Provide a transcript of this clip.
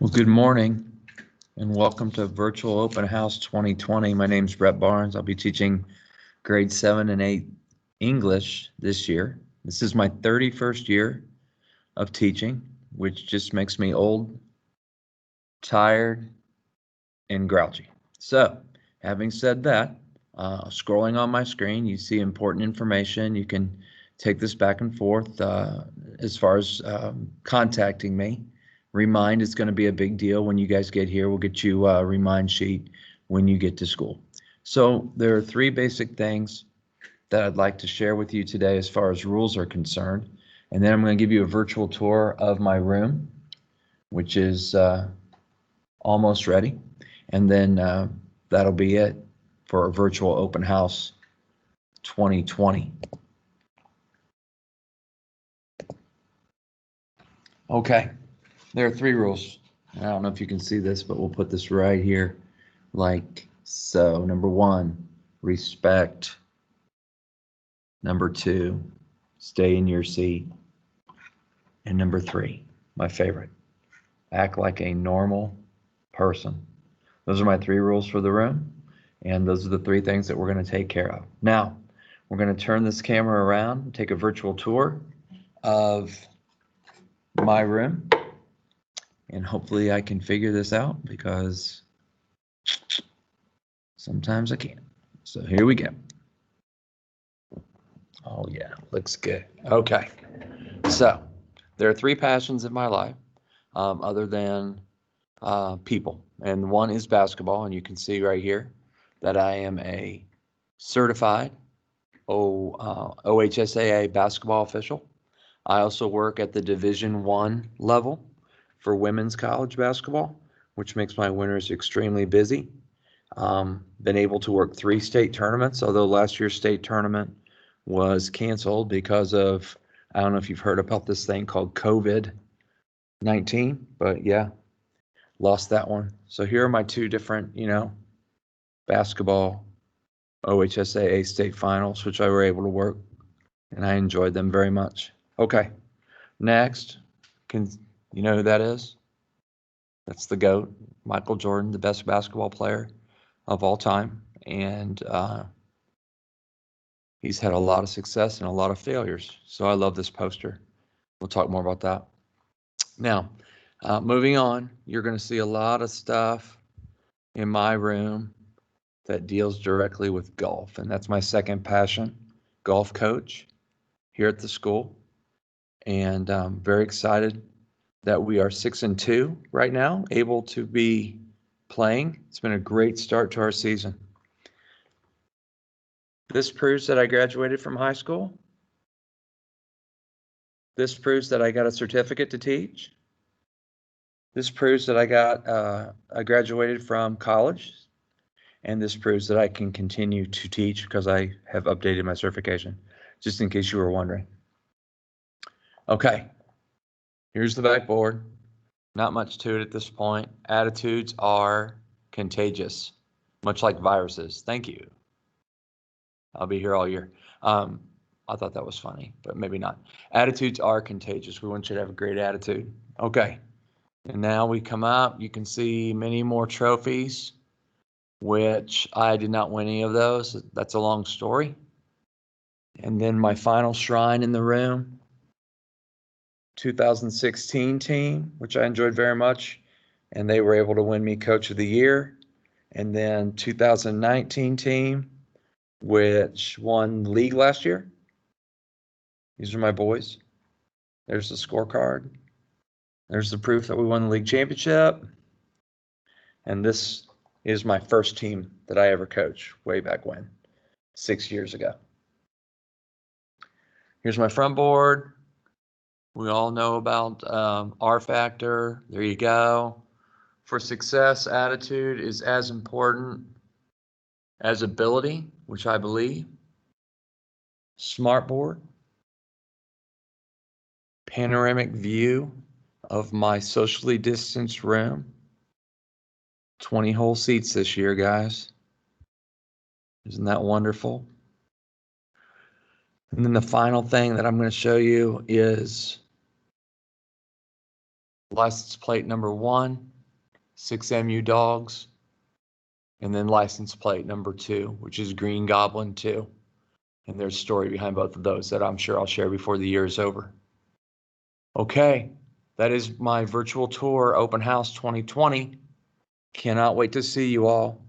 Well, good morning and welcome to Virtual Open House 2020. My name is Brett Barnes. I'll be teaching grade 7 and 8 English this year. This is my 31st year of teaching, which just makes me old, tired, and grouchy. So, having said that, scrolling on my screen, you see important information. You can take this back and forth as far as contacting me. Remind is going to be a big deal when you guys get here. We'll get you a remind sheet when you get to school. So there are three basic things that I'd like to share with you today as far as rules are concerned. And then I'm going to give you a virtual tour of my room, which is almost ready. And then that'll be it for a virtual open house 2020. Okay, there are three rules. I don't know if you can see this, but we'll put this right here like so. Number one, respect. Number two, stay in your seat. And number three, my favorite, act like a normal person. Those are my three rules for the room, and those are the three things that we're going to take care of. Now, we're going to turn this camera around and take a virtual tour of my room, and hopefully I can figure this out because sometimes I can't. So here we go. Oh yeah, looks good. Okay, so there are three passions in my life other than people, and one is basketball, and you can see right here that I am a certified OHSAA basketball official. I also work at the Division I level for women's college basketball, which makes my winters extremely busy. Been able to work 3 state tournaments, although last year's state tournament was canceled because of, I don't know if you've heard about this thing called COVID-19, but yeah, lost that one. So here are my two different, basketball OHSAA state finals, which I were able to work, and I enjoyed them very much. Okay, next, you know who that is? That's the GOAT, Michael Jordan, the best basketball player of all time, and he's had a lot of success and a lot of failures. So I love this poster. We'll talk more about that. Now, moving on, you're going to see a lot of stuff in my room that deals directly with golf, and that's my second passion, golf coach here at the school. And I'm very excited that we are 6-2 right now, able to be playing. It's been a great start to our season. This proves that I graduated from high school. This proves that I got a certificate to teach. This proves that I graduated from college. And this proves that I can continue to teach because I have updated my certification, just in case you were wondering. Okay, here's the backboard. Not much to it at this point. Attitudes are contagious, much like viruses. Thank you. I'll be here all year. I thought that was funny, but maybe not. Attitudes are contagious. We want you to have a great attitude. Okay, and now we come up. You can see many more trophies, which I did not win any of those. That's a long story. And then my final shrine in the room, 2016 team, which I enjoyed very much, and they were able to win me Coach of the Year. And then 2019 team, which won the league last year. These are my boys. There's the scorecard. There's the proof that we won the league championship. And this is my first team that I ever coached way back when, 6 years ago. Here's my front board. We all know about R factor. There you go. For success, attitude is as important as ability, which I believe. Smart board. Panoramic view of my socially distanced room. 20 whole seats this year, guys. Isn't that wonderful? And then the final thing that I'm going to show you is license plate number 1, 6MU Dogs, and then license plate number 2, which is Green Goblin 2. And there's a story behind both of those that I'm sure I'll share before the year is over. Okay, that is my virtual tour, Open House 2020. Cannot wait to see you all.